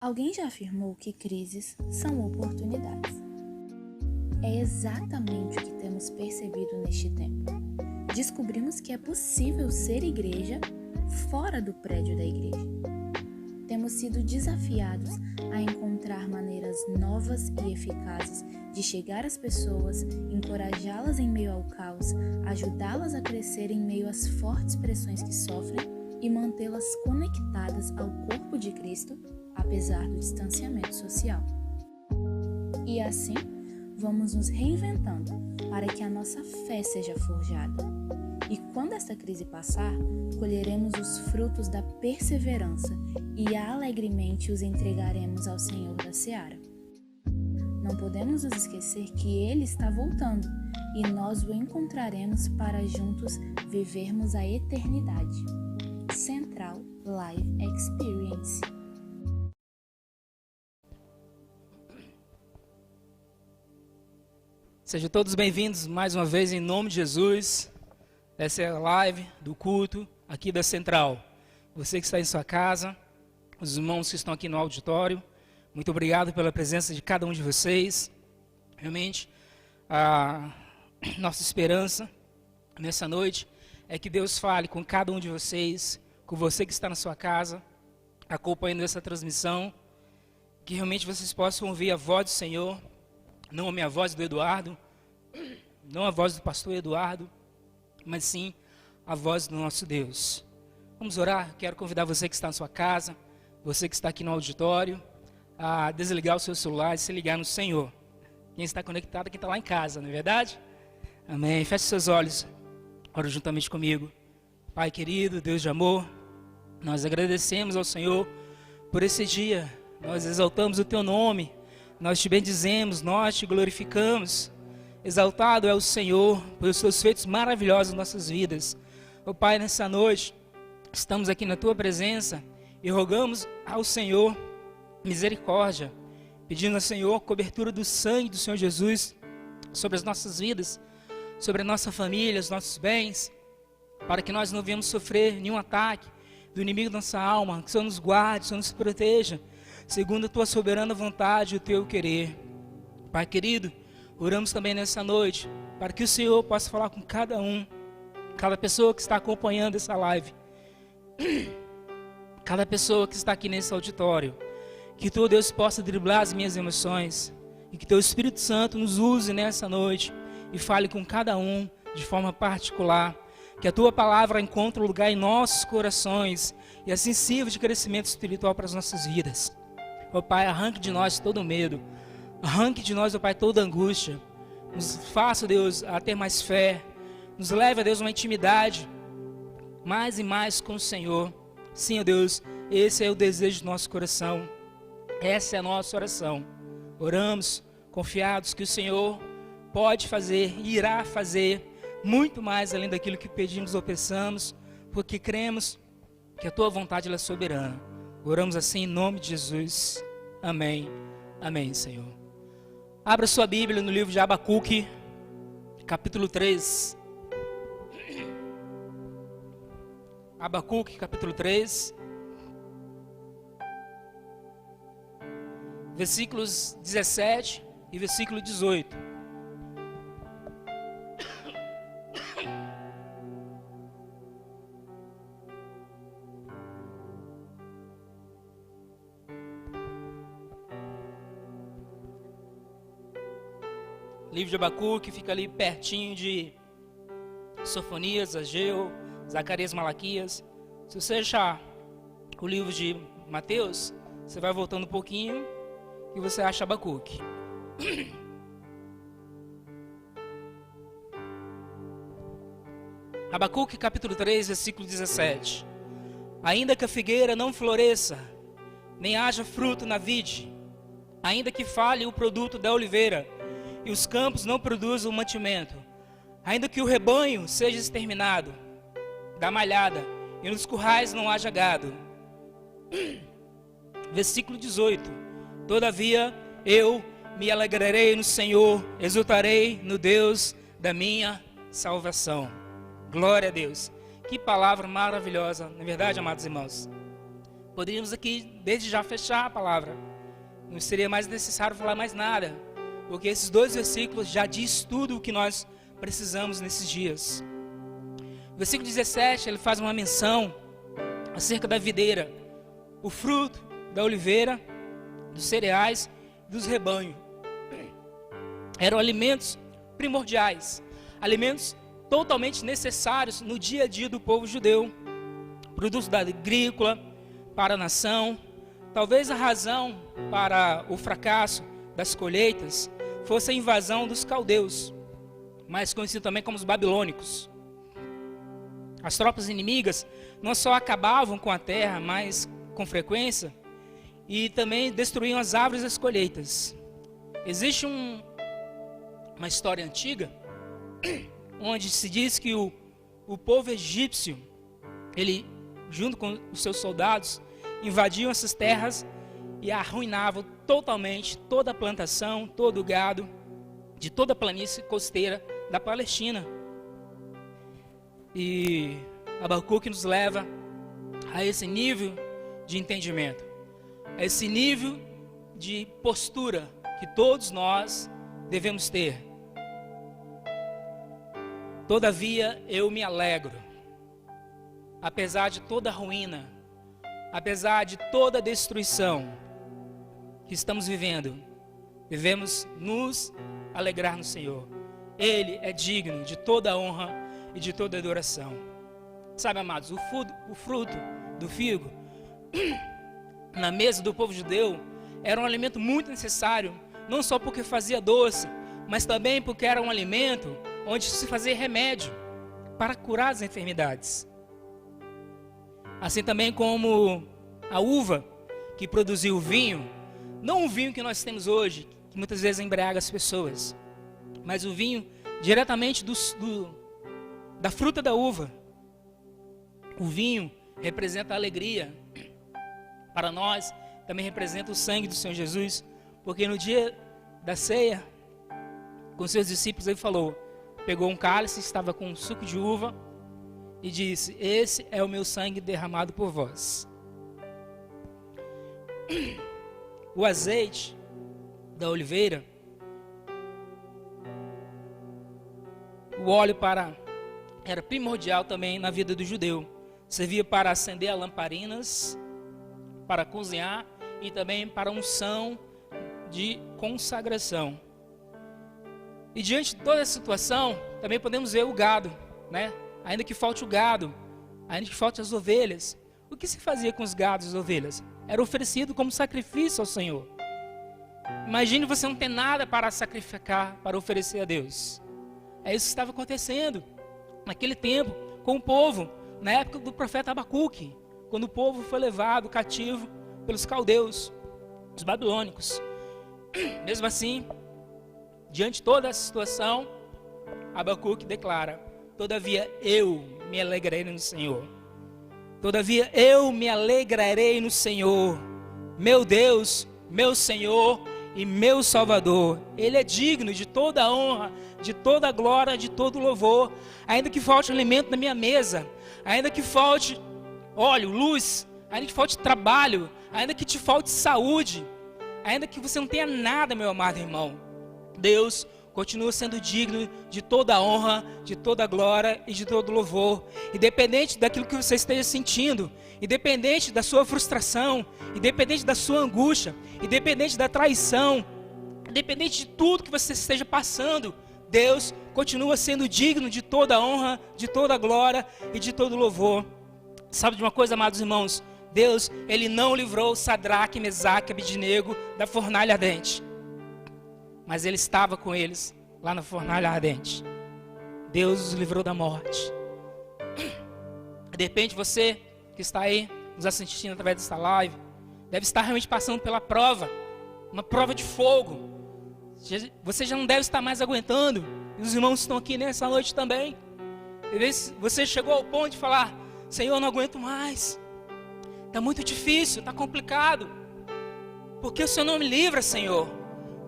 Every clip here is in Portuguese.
Alguém já afirmou que crises são oportunidades. É exatamente o que temos percebido neste tempo. Descobrimos que é possível ser igreja fora do prédio da igreja. Temos sido desafiados a encontrar maneiras novas e eficazes de chegar às pessoas, encorajá-las em meio ao caos, ajudá-las a crescer em meio às fortes pressões que sofrem e mantê-las conectadas ao corpo de Cristo, apesar do distanciamento social. E assim, vamos nos reinventando para que a nossa fé seja forjada. E quando esta crise passar, colheremos os frutos da perseverança e alegremente os entregaremos ao Senhor da Seara. Não podemos nos esquecer que Ele está voltando e nós o encontraremos para juntos vivermos a eternidade. Central Life Experience. Sejam todos bem-vindos mais uma vez em nome de Jesus. Essa é a live do culto aqui da Central. Você que está em sua casa, os irmãos que estão aqui no auditório, muito obrigado pela presença de cada um de vocês. Realmente, a nossa esperança nessa noite é que Deus fale com cada um de vocês, com você que está na sua casa, acompanhando essa transmissão, que realmente vocês possam ouvir a voz do Senhor, não a minha voz do Eduardo, não a voz do pastor Eduardo, mas sim a voz do nosso Deus. Vamos orar? Quero convidar você que está na sua casa, você que está aqui no auditório, a desligar o seu celular e se ligar no Senhor. Quem está conectado, quem está lá em casa, não é verdade? Amém. Feche seus olhos, ora juntamente comigo. Pai querido, Deus de amor, nós agradecemos ao Senhor por esse dia, nós exaltamos o Teu nome, nós te bendizemos, nós te glorificamos. Exaltado é o Senhor pelos seus feitos maravilhosos em nossas vidas. Ó Pai, nessa noite, estamos aqui na Tua presença e rogamos ao Senhor misericórdia, pedindo ao Senhor cobertura do sangue do Senhor Jesus sobre as nossas vidas, sobre a nossa família, os nossos bens, para que nós não venhamos sofrer nenhum ataque do inimigo da nossa alma, que o Senhor nos guarde, que o Senhor nos proteja, segundo a Tua soberana vontade e o Teu querer. Pai querido, oramos também nessa noite, para que o Senhor possa falar com cada pessoa que está acompanhando essa live, cada pessoa que está aqui nesse auditório, que Tu, Deus, possa driblar as minhas emoções, e que Teu Espírito Santo nos use nessa noite, e fale com cada um de forma particular, que a Tua palavra encontre lugar em nossos corações, e assim sirva de crescimento espiritual para as nossas vidas. Ó Pai, arranque de nós todo medo, arranque de nós, ó Pai, toda angústia, nos faça, Deus, a ter mais fé, nos leve, a Deus, uma intimidade, mais e mais com o Senhor. Sim, ó Deus, esse é o desejo do nosso coração, essa é a nossa oração. Oramos, confiados que o Senhor pode fazer e irá fazer muito mais além daquilo que pedimos ou pensamos, porque cremos que a Tua vontade ela é soberana. Oramos assim em nome de Jesus. Amém. Amém, Senhor. Abra sua Bíblia no livro de Abacuque, capítulo 3. Abacuque, capítulo 3. Versículos 17 e versículo 18. O livro de Abacuque fica ali pertinho de Sofonias, Ageu, Zacarias, Malaquias. Se você achar o livro de Mateus, você vai voltando um pouquinho e você acha Abacuque. Abacuque capítulo 3, versículo 17. Ainda que a figueira não floresça, nem haja fruto na vide, ainda que falhe o produto da oliveira, e os campos não produzam mantimento, ainda que o rebanho seja exterminado da malhada, e nos currais não haja gado. Versículo 18. Todavia eu me alegrarei no Senhor, exultarei no Deus da minha salvação. Glória a Deus. Que palavra maravilhosa, não é verdade, amados irmãos? Poderíamos aqui, desde já, fechar a palavra. Não seria mais necessário falar mais nada, porque esses 2 versículos já diz tudo o que nós precisamos nesses dias. O versículo 17, ele faz uma menção acerca da videira, o fruto da oliveira, dos cereais, dos rebanhos. Eram alimentos primordiais, alimentos totalmente necessários no dia a dia do povo judeu, produtos da agrícola para a nação. Talvez a razão para o fracasso das colheitas fosse a invasão dos caldeus, mais conhecido também como os babilônicos. As tropas inimigas não só acabavam com a terra, mas com frequência, e também destruíam as árvores das colheitas. Existe uma história antiga, onde se diz que o povo egípcio, ele, junto com os seus soldados, invadiam essas terras e arruinavam totalmente toda a plantação, todo o gado, de toda a planície costeira da Palestina. E Abacuque nos leva a esse nível de entendimento, a esse nível de postura que todos nós devemos ter. Todavia eu me alegro, apesar de toda a ruína, apesar de toda a destruição que estamos vivendo, devemos nos alegrar no Senhor. Ele é digno de toda a honra e de toda a adoração. Sabe, amados, o fruto do figo na mesa do povo judeu era um alimento muito necessário, não só porque fazia doce, mas também porque era um alimento onde se fazia remédio para curar as enfermidades. Assim também como a uva que produziu o vinho, não o vinho que nós temos hoje, que muitas vezes embriaga as pessoas, mas o vinho diretamente da fruta da uva. O vinho representa a alegria. Para nós, também representa o sangue do Senhor Jesus, porque no dia da ceia, com seus discípulos, ele falou, pegou um cálice, estava com suco de uva, e disse, esse é o meu sangue derramado por vós. O azeite da oliveira, o óleo era primordial também na vida do judeu. Servia para acender as lamparinas, para cozinhar e também para unção de consagração. E diante de toda essa situação, também podemos ver o gado, né? Ainda que falte o gado, ainda que falte as ovelhas. O que se fazia com os gados e as ovelhas? Era oferecido como sacrifício ao Senhor. Imagine você não ter nada para sacrificar, para oferecer a Deus. É isso que estava acontecendo naquele tempo com o povo, na época do profeta Abacuque, quando o povo foi levado cativo pelos caldeus, os babilônicos. Mesmo assim, diante de toda essa situação, Abacuque declara, todavia eu me alegrarei no Senhor. Todavia eu me alegrarei no Senhor, meu Deus, meu Senhor e meu Salvador. Ele é digno de toda a honra, de toda a glória, de todo o louvor. Ainda que falte alimento na minha mesa, ainda que falte óleo, luz, ainda que falte trabalho, ainda que te falte saúde, ainda que você não tenha nada, meu amado irmão, Deus continua sendo digno de toda a honra, de toda a glória e de todo o louvor. Independente daquilo que você esteja sentindo, independente da sua frustração, independente da sua angústia, independente da traição, independente de tudo que você esteja passando, Deus continua sendo digno de toda a honra, de toda a glória e de todo o louvor. Sabe de uma coisa, amados irmãos? Deus, Ele não livrou Sadraque, Mesaque e Abednego da fornalha ardente, mas Ele estava com eles lá na fornalha ardente. Deus os livrou da morte. De repente você que está aí nos assistindo através dessa live, deve estar realmente passando pela prova, uma prova de fogo. Você já não deve estar mais aguentando, e os irmãos estão aqui nessa noite também. Você chegou ao ponto de falar, Senhor, eu não aguento mais, está muito difícil, está complicado. Por que o Senhor não me livra, Senhor?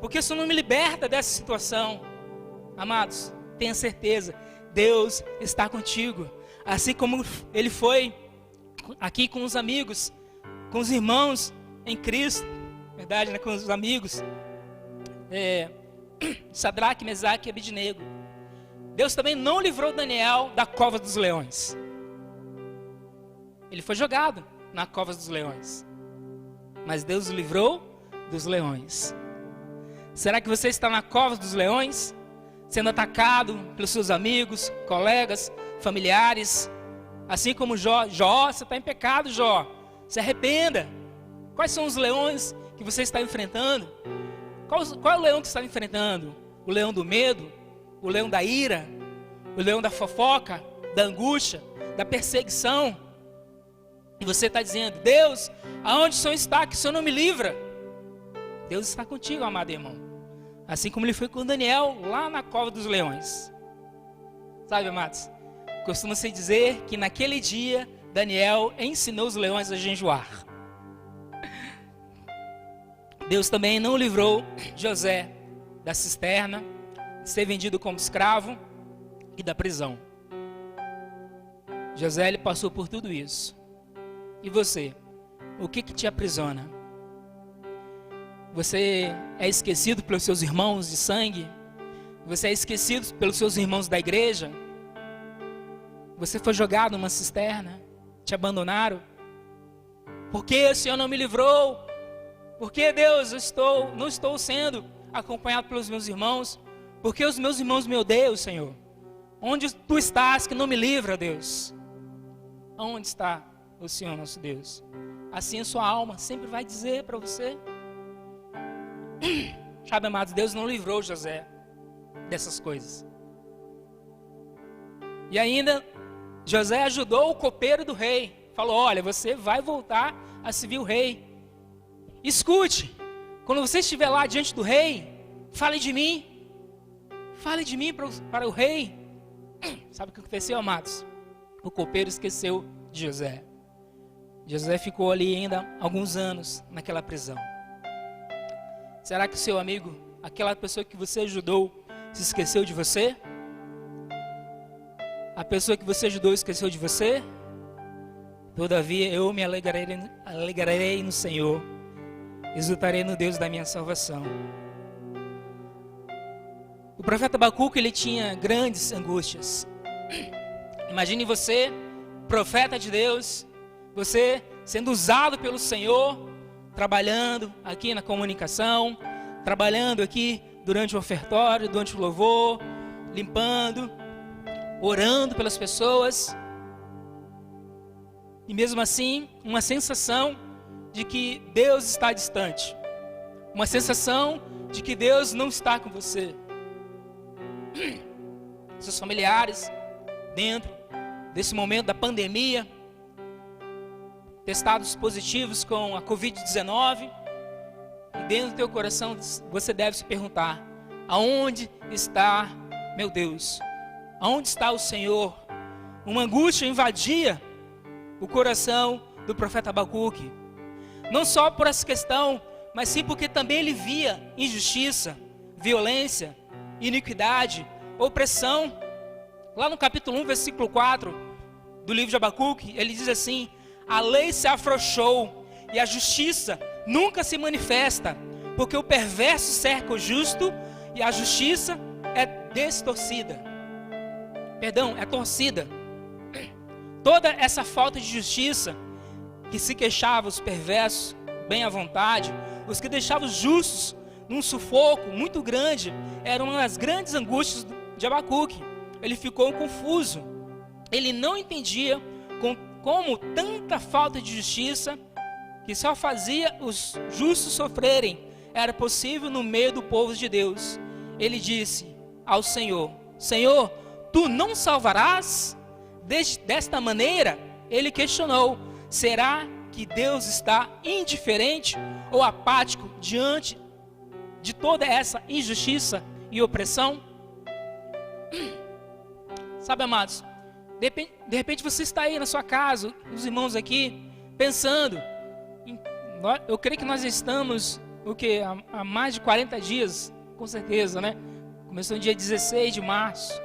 Por que o Senhor não me liberta dessa situação? Amados, tenha certeza, Deus está contigo. Assim como Ele foi aqui com os amigos com os irmãos em Cristo, verdade, né? Com os amigos, Sadraque, Mesaque e Abednego. Deus também não livrou Daniel da cova dos leões. Ele foi jogado na cova dos leões, mas Deus o livrou dos leões. Será que você está na cova dos leões, sendo atacado pelos seus amigos, colegas, familiares? Assim como Jó, você está em pecado, Jó. Se arrependa. Quais são os leões que você está enfrentando? Qual é o leão que você está enfrentando? O leão do medo? O leão da ira? O leão da fofoca? Da angústia? Da perseguição? E você está dizendo: Deus, aonde o Senhor está, que o Senhor não me livra? Deus está contigo, amado irmão. Assim como ele foi com Daniel lá na cova dos leões. Sabe, amados, costuma-se dizer que naquele dia Daniel ensinou os leões a jejuar. Deus também não livrou José da cisterna, de ser vendido como escravo e da prisão. José, ele passou por tudo isso. E você? O que te aprisiona? Você é esquecido pelos seus irmãos de sangue? Você é esquecido pelos seus irmãos da igreja? Você foi jogado numa cisterna? Te abandonaram? Por que o Senhor não me livrou? Por que, Deus, não estou sendo acompanhado pelos meus irmãos? Por que os meus irmãos me odeiam, Senhor? Onde tu estás que não me livra, Deus? Onde está o Senhor nosso Deus? Assim a sua alma sempre vai dizer para você. Sabe, amados, Deus não livrou José dessas coisas. E ainda, José ajudou o copeiro do rei. Falou: olha, você vai voltar a servir o rei. Escute, quando você estiver lá diante do rei, fale de mim. Fale de mim para o rei. Sabe o que aconteceu, amados? O copeiro esqueceu de José. José ficou ali ainda alguns anos naquela prisão. Será que o seu amigo, aquela pessoa que você ajudou, se esqueceu de você? A pessoa que você ajudou esqueceu de você? Todavia eu me alegrarei no Senhor, exultarei no Deus da minha salvação. O profeta Abacuque, ele tinha grandes angústias. Imagine você, profeta de Deus, você sendo usado pelo Senhor, trabalhando aqui na comunicação, trabalhando aqui durante o ofertório, durante o louvor, limpando, orando pelas pessoas. E mesmo assim, uma sensação de que Deus está distante. Uma sensação de que Deus não está com você. Seus familiares, dentro desse momento da pandemia, testados positivos com a Covid-19, e dentro do teu coração você deve se perguntar: aonde está meu Deus? Aonde está o Senhor? Uma angústia invadia o coração do profeta Abacuque, não só por essa questão, mas sim porque também ele via injustiça, violência, iniquidade, opressão. Lá no capítulo 1, versículo 4 do livro de Abacuque, ele diz assim: a lei se afrouxou e a justiça nunca se manifesta, porque o perverso cerca o justo e a justiça é distorcida. Perdão, é torcida. Toda essa falta de justiça que se queixava os perversos, bem à vontade, os que deixavam os justos num sufoco muito grande, era uma das grandes angústias de Abacuque. Ele ficou confuso. Ele não entendia como tanta falta de justiça, que só fazia os justos sofrerem, era possível no meio do povo de Deus. Ele disse ao Senhor: Senhor, tu não salvarás? Desta maneira, ele questionou: será que Deus está indiferente ou apático diante de toda essa injustiça e opressão? Sabe, amados, de repente você está aí na sua casa, os irmãos aqui, pensando, eu creio que nós estamos, há mais de 40 dias, com certeza, né? Começou no dia 16 de março,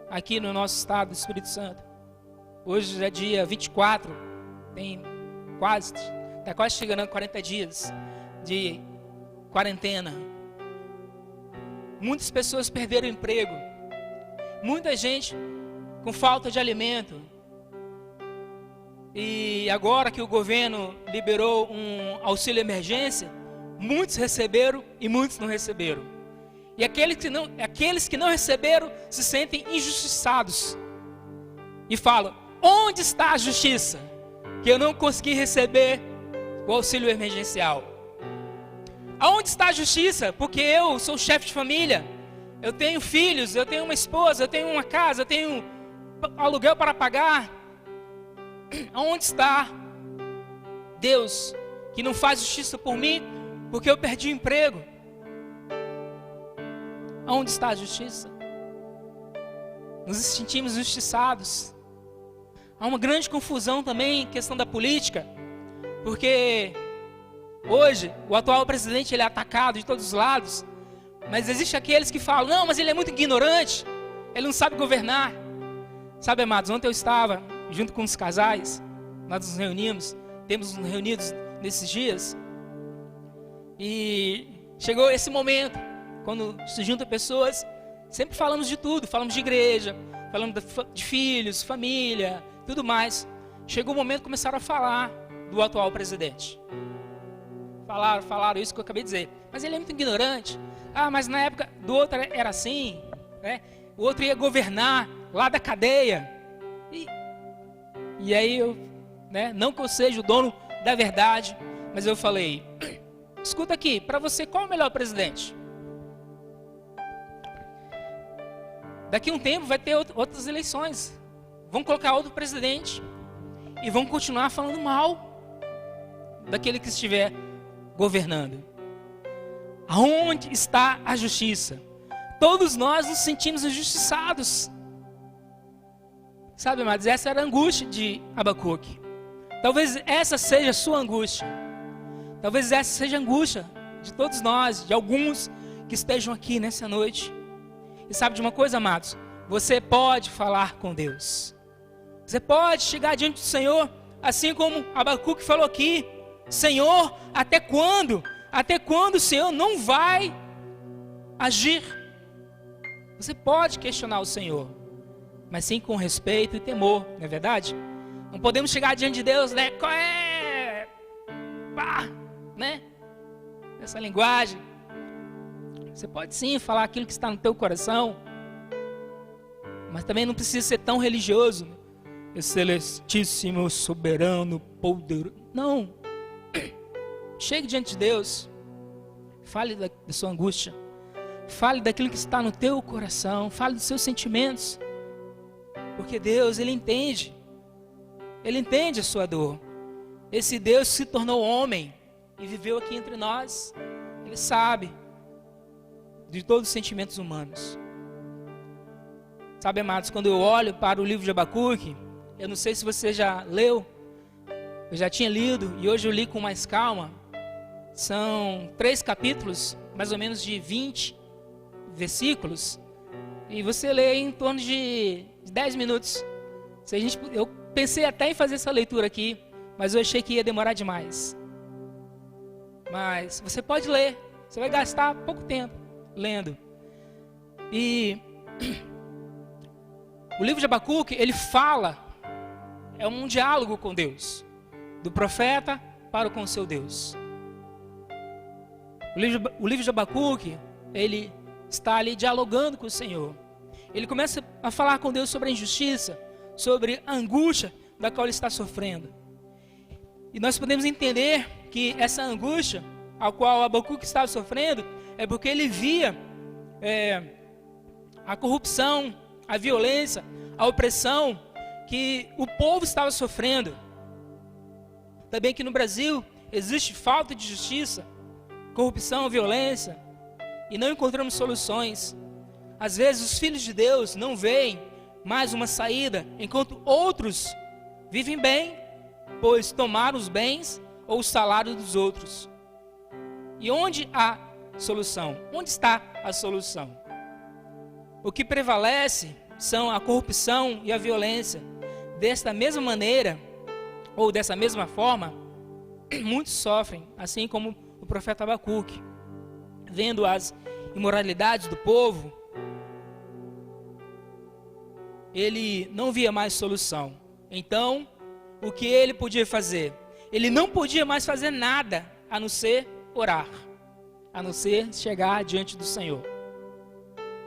aqui no nosso estado do Espírito Santo. Hoje é dia 24, tem quase Está quase chegando a 40 dias de quarentena. Muitas pessoas perderam o emprego. Muita gente com falta de alimento. E agora que o governo liberou um auxílio emergência, muitos receberam e muitos não receberam. E aqueles que não receberam se sentem injustiçados. E falam: onde está a justiça? Que eu não consegui receber o auxílio emergencial. Aonde está a justiça? Porque eu sou chefe de família. Eu tenho filhos, eu tenho uma esposa, eu tenho uma casa, eu tenho aluguel para pagar. Aonde está Deus que não faz justiça por mim porque eu perdi o emprego? Aonde está a justiça? Nos sentimos injustiçados. Há uma grande confusão também em questão da política, porque hoje o atual presidente ele é atacado de todos os lados, mas existem aqueles que falam: não, mas ele é muito ignorante, ele não sabe governar. Sabe, amados, ontem eu estava junto com os casais, nós nos reunimos, temos nos reunidos nesses dias, e chegou esse momento, quando se juntam pessoas, sempre falamos de tudo, falamos de igreja, falamos de filhos, família, tudo mais. Chegou o momento que começaram a falar do atual presidente. Falaram isso que eu acabei de dizer. Mas ele é muito ignorante. Ah, mas na época do outro era assim, né? O outro ia governar lá da cadeia. E aí eu, né? Não que eu seja o dono da verdade, mas eu falei: escuta aqui, para você qual é o melhor presidente? Daqui a um tempo vai ter outras eleições. Vão colocar outro presidente e vão continuar falando mal daquele que estiver governando. Aonde está a justiça? Todos nós nos sentimos injustiçados. Sabe, amados, essa era a angústia de Abacuque. Talvez essa seja a sua angústia. Talvez essa seja a angústia de todos nós, de alguns que estejam aqui nessa noite. E sabe de uma coisa, amados? Você pode falar com Deus. Você pode chegar diante do Senhor, assim como Abacuque falou aqui: Senhor, até quando? Até quando o Senhor não vai agir? Você pode questionar o Senhor, mas sim com respeito e temor, não é verdade? Não podemos chegar diante de Deus, né? Qual é? Pá, né? Essa linguagem. Você pode sim falar aquilo que está no teu coração, mas também não precisa ser tão religioso. Excelentíssimo, soberano, poderoso. Não. Chegue diante de Deus. Fale da sua angústia. Fale daquilo que está no teu coração. Fale dos seus sentimentos. Porque Deus, Ele entende. Ele entende a sua dor. Esse Deus se tornou homem e viveu aqui entre nós. Ele sabe de todos os sentimentos humanos. Sabe, amados, quando eu olho para o livro de Abacuque, eu não sei se você já leu, eu já tinha lido e hoje eu li com mais calma. São 3 capítulos, mais ou menos de 20 versículos, e você lê em torno de 10 minutos. Eu pensei até em fazer essa leitura aqui, mas eu achei que ia demorar demais. Mas você pode ler, você vai gastar pouco tempo lendo. E o livro de Abacuque, ele fala, é um diálogo com Deus, do profeta para com o seu Deus. O livro de Abacuque, ele está ali dialogando com o Senhor. Ele começa a falar com Deus sobre a injustiça, sobre a angústia da qual ele está sofrendo. E nós podemos entender que essa angústia a qual Abacuque estava sofrendo é porque ele via a corrupção, a violência, a opressão que o povo estava sofrendo. Também que no Brasil existe falta de justiça, corrupção, violência, e não encontramos soluções. Às vezes os filhos de Deus não veem mais uma saída, enquanto outros vivem bem, pois tomaram os bens ou o salário dos outros. E onde há solução? Onde está a solução? O que prevalece são a corrupção e a violência. Desta mesma maneira, ou dessa mesma forma, muitos sofrem, assim como o profeta Abacuque, vendo as imoralidades do povo, ele não via mais solução. Então, o que ele podia fazer? Ele não podia mais fazer nada, a não ser orar, a não ser chegar diante do Senhor.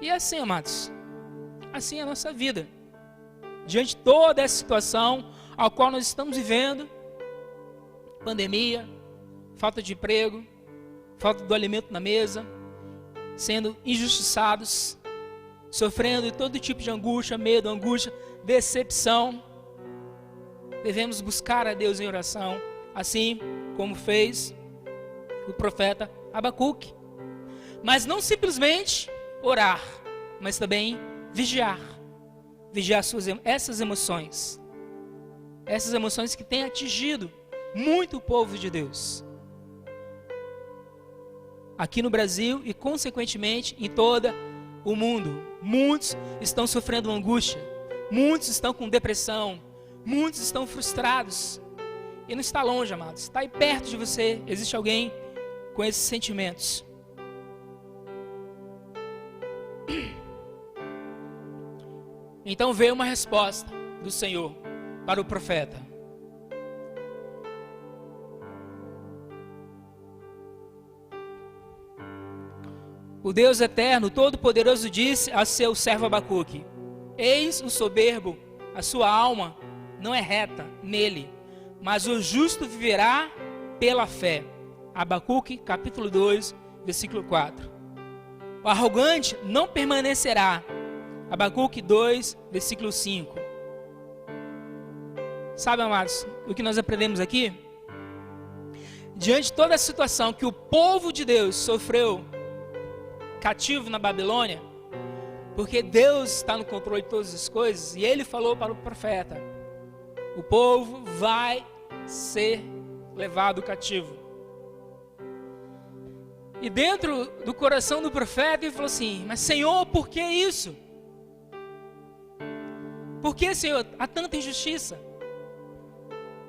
E assim, amados, assim é a nossa vida. Diante de toda essa situação a qual nós estamos vivendo, pandemia, falta de emprego, falta do alimento na mesa, sendo injustiçados, sofrendo todo tipo de angústia, medo, angústia, decepção, devemos buscar a Deus em oração, assim como fez o profeta Abacuque. Mas não simplesmente orar, mas também vigiar essas emoções que têm atingido muito o povo de Deus, aqui no Brasil e consequentemente em todo o mundo. Muitos estão sofrendo angústia, muitos estão com depressão, muitos estão frustrados. E não está longe, amados, está aí perto de você, existe alguém com esses sentimentos. Então veio uma resposta do Senhor para o profeta. O Deus eterno, todo-poderoso, disse a seu servo Abacuque: eis o soberbo, a sua alma não é reta nele, mas o justo viverá pela fé. Abacuque, capítulo 2, versículo 4. O arrogante não permanecerá. Abacuque 2, versículo 5. Sabe, amados, o que nós aprendemos aqui? Diante de toda a situação que o povo de Deus sofreu cativo na Babilônia, porque Deus está no controle de todas as coisas, e ele falou para o profeta: o povo vai ser levado cativo. E dentro do coração do profeta ele falou assim: mas Senhor, por que isso? Por que, Senhor, há tanta injustiça?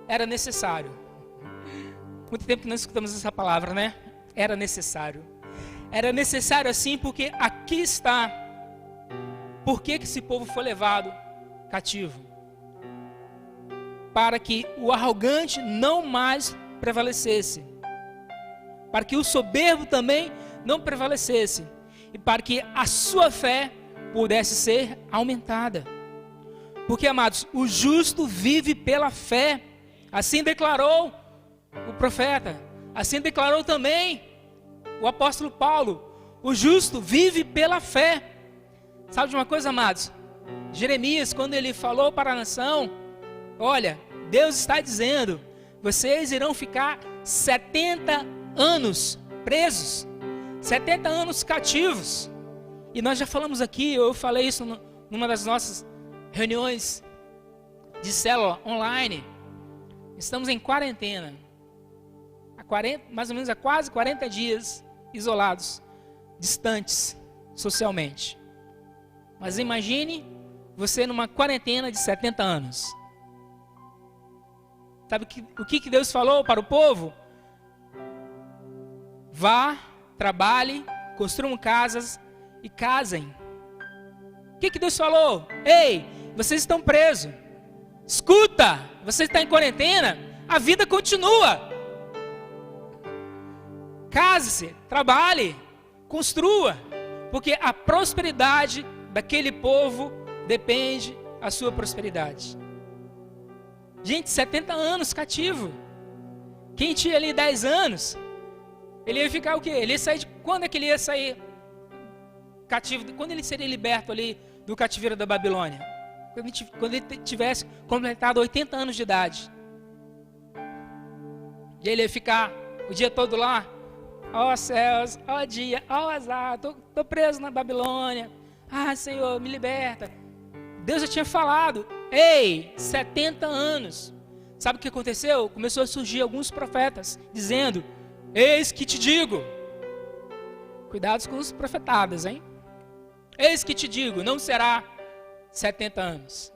Era necessário. Muito tempo que nós escutamos essa palavra, né? Era necessário. Era necessário assim, porque aqui está por que esse povo foi levado cativo. Para que o arrogante não mais prevalecesse, para que o soberbo também não prevalecesse, e para que a sua fé pudesse ser aumentada. Porque, amados, o justo vive pela fé, assim declarou o profeta, assim declarou também o apóstolo Paulo: o justo vive pela fé. Sabe de uma coisa, amados? Jeremias, quando ele falou para a nação: olha, Deus está dizendo, vocês irão ficar 70 anos presos, 70 anos cativos. E nós já falamos aqui, eu falei isso numa das nossas reuniões de célula online. Estamos em quarentena, mais ou menos há quase 40 dias isolados, distantes socialmente. Mas imagine você numa quarentena de 70 anos. Sabe o que Deus falou para o povo? Vá, trabalhe, construam casas e casem. O que Deus falou? Ei, vocês estão presos. Escuta, você está em quarentena, a vida continua. Case-se, trabalhe, construa, porque a prosperidade daquele povo depende da sua prosperidade. Gente, 70 anos cativo. Quem tinha ali 10 anos, ele ia ficar o quê? Ele ia sair quando é que ele ia sair cativo? Quando ele seria liberto ali do cativeiro da Babilônia? Quando ele tivesse completado 80 anos de idade. E ele ia ficar o dia todo lá. Ó céus, ó dia, ó azar, tô preso na Babilônia. Ah, Senhor, me liberta. Deus já tinha falado. Ei, 70 anos. Sabe o que aconteceu? Começou a surgir alguns profetas dizendo: eis que te digo. Cuidados com os profetadas, hein? Eis que te digo, não será 70 anos.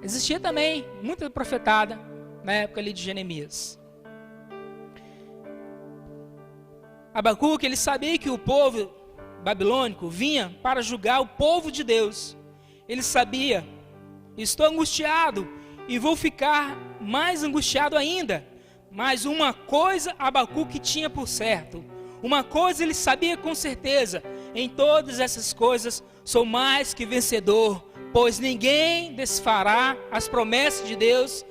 Existia também muita profetada na época ali de Jeremias. Abacuque, ele sabia que o povo babilônico vinha para julgar o povo de Deus. Ele sabia, estou angustiado e vou ficar mais angustiado ainda. Mas uma coisa Abacuque tinha por certo, uma coisa ele sabia com certeza: em todas essas coisas sou mais que vencedor, pois ninguém desfará as promessas de Deus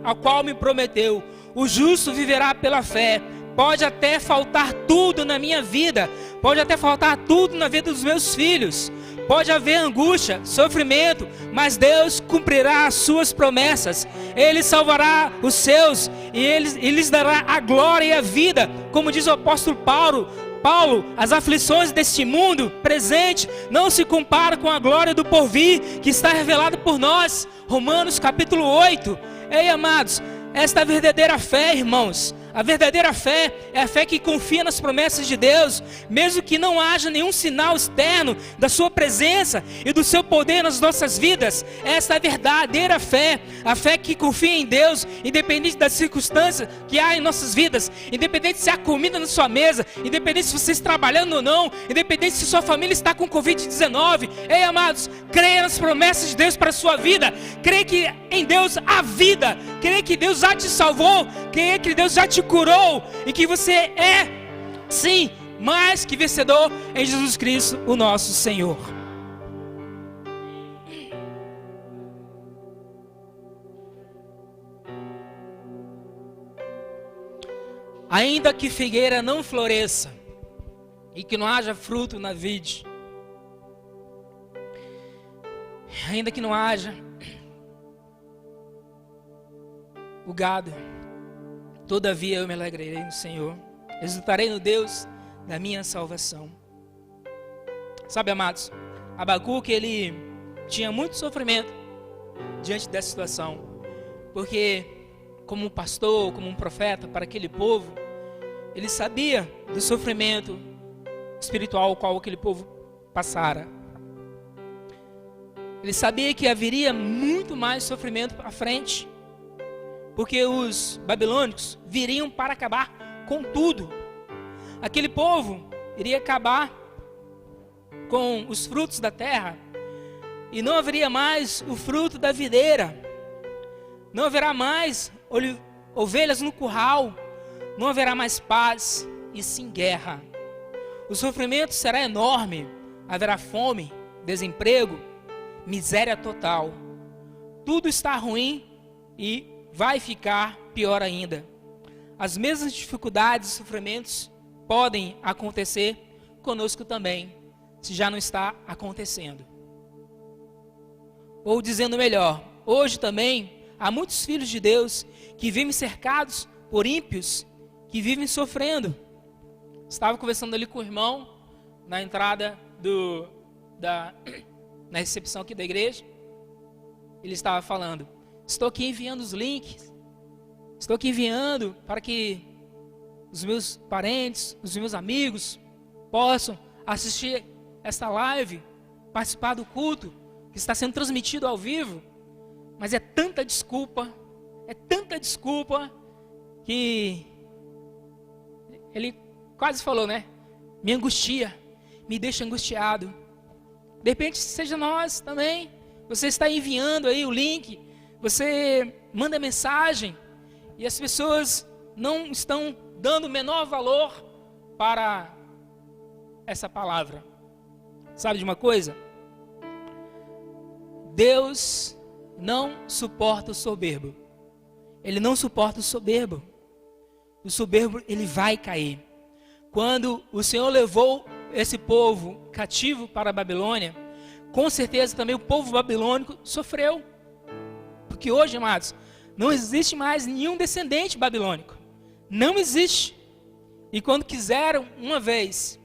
a qual me prometeu. O justo viverá pela fé. Pode até faltar tudo na minha vida, pode até faltar tudo na vida dos meus filhos, pode haver angústia, sofrimento, mas Deus cumprirá as suas promessas. Ele salvará os seus e Ele lhes dará a glória e a vida. Como diz o apóstolo Paulo, as aflições deste mundo presente não se comparam com a glória do porvir que está revelado por nós. Romanos capítulo 8. Ei, amados, esta é a verdadeira fé, irmãos. A verdadeira fé é a fé que confia nas promessas de Deus, mesmo que não haja nenhum sinal externo da sua presença e do seu poder nas nossas vidas. Essa é a verdadeira fé, a fé que confia em Deus, independente das circunstâncias que há em nossas vidas, independente se há comida na sua mesa, independente se você está trabalhando ou não, independente se sua família está com Covid-19. Ei, amados, creia nas promessas de Deus para a sua vida, creia que em Deus há vida, creia que Deus já te salvou, creia que Deus já te curou e que você é, sim, mais que vencedor em Jesus Cristo, o nosso Senhor. Ainda que figueira não floresça e que não haja fruto na vide, ainda que não haja o gado, todavia eu me alegrarei no Senhor, exultarei no Deus da minha salvação. Sabe, amados, Abacuque, ele tinha muito sofrimento diante dessa situação, porque como um pastor, como um profeta para aquele povo, ele sabia do sofrimento espiritual ao qual aquele povo passara. Ele sabia que haveria muito mais sofrimento à frente, porque os babilônicos viriam para acabar com tudo. Aquele povo iria acabar com os frutos da terra, e não haveria mais o fruto da videira, não haverá mais ovelhas no curral, não haverá mais paz, e sim guerra. O sofrimento será enorme, haverá fome, desemprego, miséria total. Tudo está ruim e vai ficar pior ainda. As mesmas dificuldades e sofrimentos podem acontecer conosco também, se já não está acontecendo. Ou dizendo melhor, hoje também há muitos filhos de Deus que vivem cercados por ímpios, que vivem sofrendo. Estava conversando ali com o irmão na entrada na recepção aqui da igreja. Ele estava falando: estou aqui enviando os links, estou aqui enviando para que os meus parentes, os meus amigos possam assistir esta live, participar do culto que está sendo transmitido ao vivo. Mas é tanta desculpa que ele quase falou, né? Me angustia, me deixa angustiado. De repente seja nós também. Você está enviando aí o link, você manda mensagem e as pessoas não estão dando o menor valor para essa palavra. Sabe de uma coisa? Deus não suporta o soberbo. Ele não suporta o soberbo. O soberbo, ele vai cair. Quando o Senhor levou esse povo cativo para a Babilônia, com certeza também o povo babilônico sofreu. Porque hoje, amados, não existe mais nenhum descendente babilônico. Não existe. E quando quiseram uma vez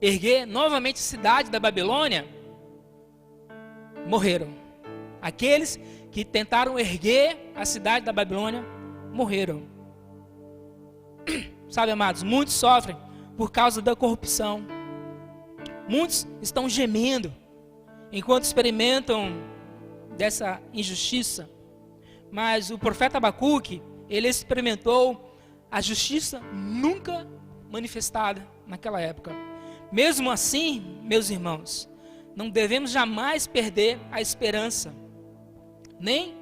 erguer novamente a cidade da Babilônia, morreram. Aqueles que tentaram erguer a cidade da Babilônia morreram. Sabe, amados, muitos sofrem por causa da corrupção. Muitos estão gemendo enquanto experimentam dessa injustiça. Mas o profeta Abacuque, ele experimentou a justiça nunca manifestada naquela época. Mesmo assim, meus irmãos, não devemos jamais perder a esperança, nem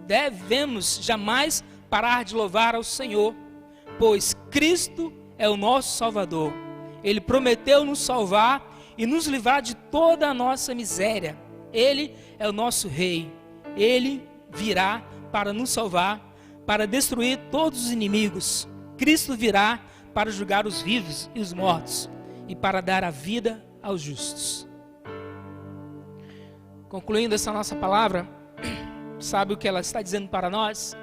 devemos jamais parar de louvar ao Senhor, pois Cristo é o nosso Salvador. Ele prometeu nos salvar e nos livrar de toda a nossa miséria. Ele é o nosso Rei. Ele virá para nos salvar, para destruir todos os inimigos. Cristo virá para julgar os vivos e os mortos e para dar a vida aos justos. Concluindo essa nossa palavra, sabe o que ela está dizendo para nós?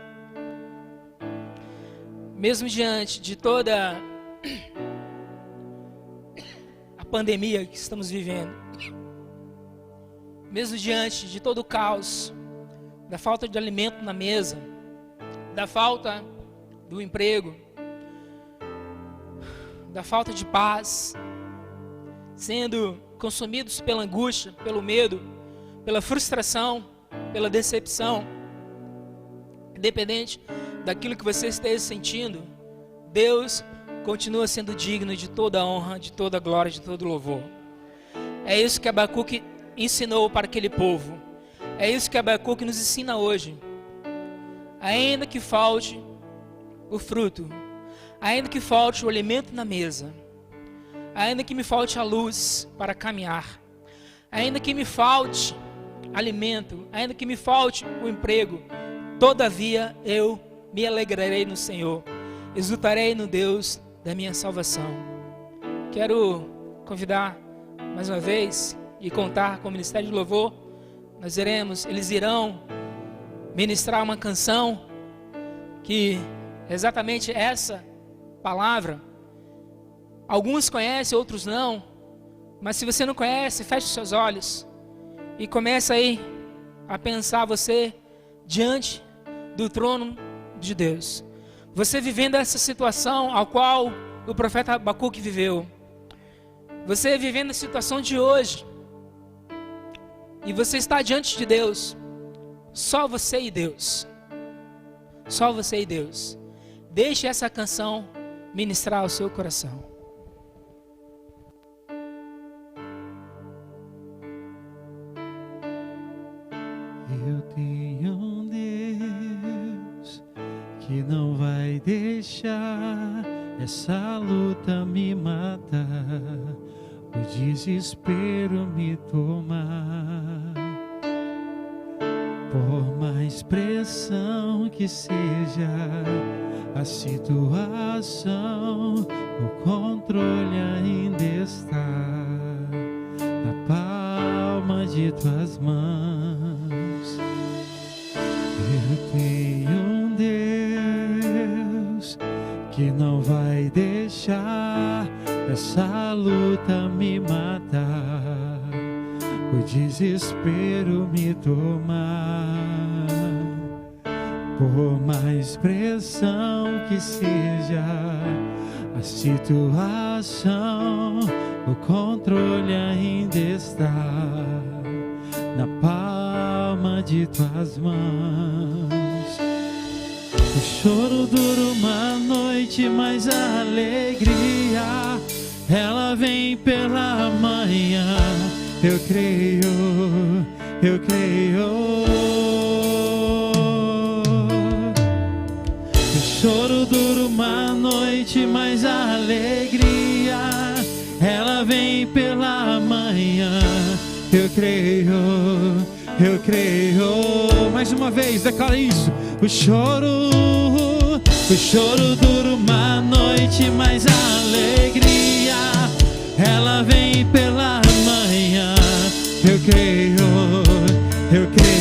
Mesmo diante de toda a pandemia que estamos vivendo, mesmo diante de todo o caos, da falta de alimento na mesa, da falta do emprego, da falta de paz, sendo consumidos pela angústia, pelo medo, pela frustração, pela decepção, independente daquilo que você esteja sentindo, Deus continua sendo digno de toda a honra, de toda a glória, de todo o louvor. É isso que Abacuque ensinou para aquele povo. É isso que Abacuque nos ensina hoje. Ainda que falte o fruto, ainda que falte o alimento na mesa, ainda que me falte a luz para caminhar, ainda que me falte alimento, ainda que me falte o emprego, todavia eu me alegrarei no Senhor, exultarei no Deus da minha salvação. Quero convidar mais uma vez e contar com o Ministério de Louvor. Eles irão ministrar uma canção que é exatamente essa palavra. Alguns conhecem, outros não, mas se você não conhece, feche seus olhos e comece aí a pensar você diante do trono de Deus. Você vivendo essa situação ao qual o profeta Abacuque viveu. Você vivendo a situação de hoje. E você está diante de Deus. Só você e Deus. Só você e Deus. Deixe essa canção ministrar ao seu coração. Eu tenho um Deus que não vai deixar essa luta me matar, o desespero me tomar. Por mais pressão que seja a situação, o controle ainda está na palma de tuas mãos. Eu tenho um Deus que não vai deixar essa luta me matar, o desespero me tomar. Por mais pressão que seja a situação, o controle ainda está na palma de tuas mãos. O choro dura uma noite, mas a alegria ela vem pela manhã. Eu creio, eu creio. O choro dura uma noite, mas a alegria ela vem pela manhã. Eu creio, eu creio. Mais uma vez, declara isso. O choro dura uma noite, mas a alegria ela vem pela manhã. Eu creio, eu creio.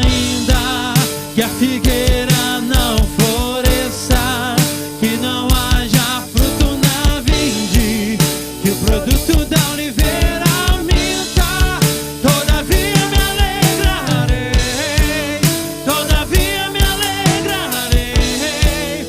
Ainda que a figueira não floresça, que não haja fruto na vinde, que o produto da oliveira minta, todavia me alegrarei, todavia me alegrarei,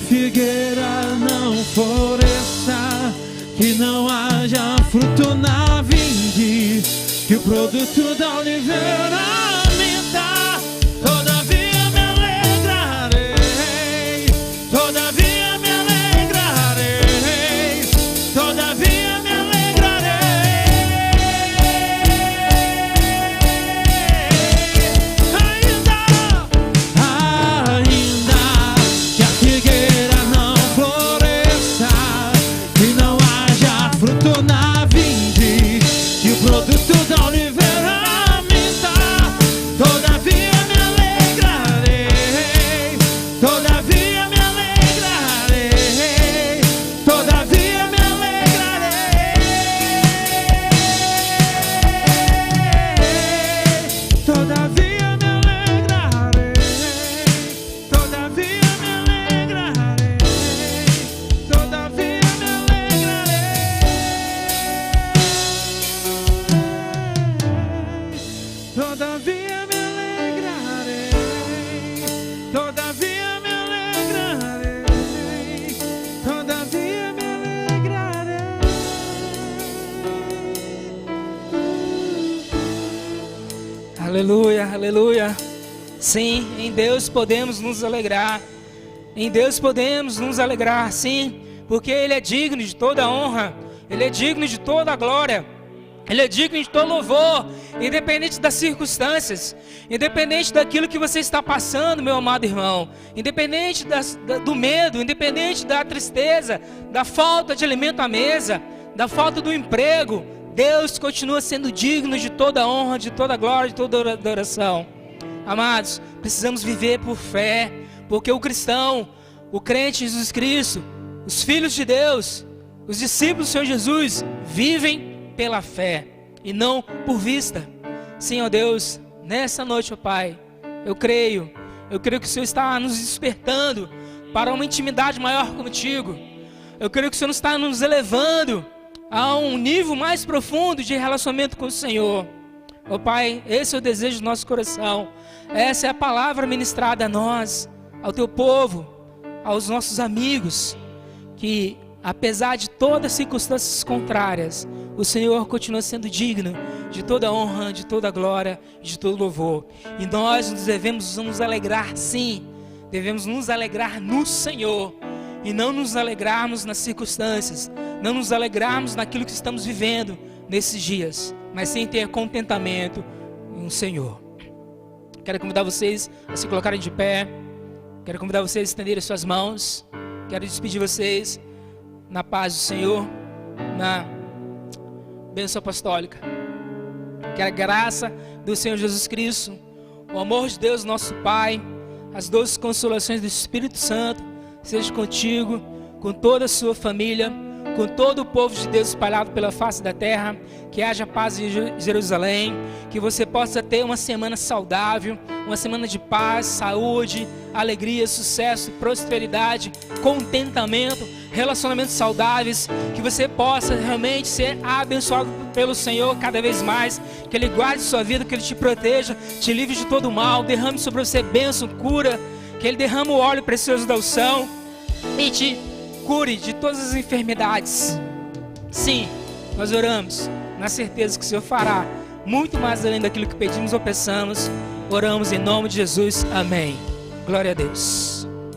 figueira não floresça, que não haja fruto na vinde, que o produto da oliveira minta. Todavia me alegrarei, todavia me alegrarei, todavia me alegrarei. Ainda que a figueira não floresça, que não haja fruto na vinde, que o produto da oliveira minta. Todavia me alegrarei, todavia me alegrarei, todavia me alegrarei, todavia me alegrarei, todavia me alegrarei, todavia me alegrarei, todavia me alegrarei, todavia me alegrarei, todavia me alegrarei. Aleluia, aleluia. Sim, em Deus podemos nos alegrar. Em Deus podemos nos alegrar, sim, porque Ele é digno de toda honra, Ele é digno de toda glória, Ele é digno de todo louvor, independente das circunstâncias, independente daquilo que você está passando, meu amado irmão, independente do medo, independente da tristeza, da falta de alimento à mesa, da falta do emprego, Deus continua sendo digno de toda honra, de toda glória, de toda adoração. Amados, precisamos viver por fé, porque o cristão, o crente em Jesus Cristo, os filhos de Deus, os discípulos do Senhor Jesus, vivem pela fé e não por vista. Sim, ó Deus, nessa noite, ó Pai, eu creio que o Senhor está nos despertando para uma intimidade maior contigo. Eu creio que o Senhor está nos elevando a um nível mais profundo de relacionamento com o Senhor. Ó Pai, esse é o desejo do nosso coração. Essa é a palavra ministrada a nós, ao teu povo, aos nossos amigos, que apesar de todas as circunstâncias contrárias, o Senhor continua sendo digno de toda honra, de toda glória, de todo louvor. E nós devemos nos alegrar, sim, devemos nos alegrar no Senhor, e não nos alegrarmos nas circunstâncias, não nos alegrarmos naquilo que estamos vivendo nesses dias, mas sim ter contentamento no Senhor. Quero convidar vocês a se colocarem de pé, quero convidar vocês a estenderem suas mãos, quero despedir vocês na paz do Senhor, na bênção apostólica. Que a graça do Senhor Jesus Cristo, o amor de Deus nosso Pai, as doces consolações do Espírito Santo seja contigo, com toda a sua família, com todo o povo de Deus espalhado pela face da terra. Que haja paz em Jerusalém, que você possa ter uma semana saudável, uma semana de paz, saúde, alegria, sucesso, prosperidade, contentamento, relacionamentos saudáveis, que você possa realmente ser abençoado pelo Senhor cada vez mais, que Ele guarde sua vida, que Ele te proteja, te livre de todo mal, derrame sobre você bênção, cura, que Ele derrame o óleo precioso da unção e te cure de todas as enfermidades. Sim, nós oramos na certeza que o Senhor fará muito mais além daquilo que pedimos ou pensamos. Oramos em nome de Jesus, amém. Glória a Deus.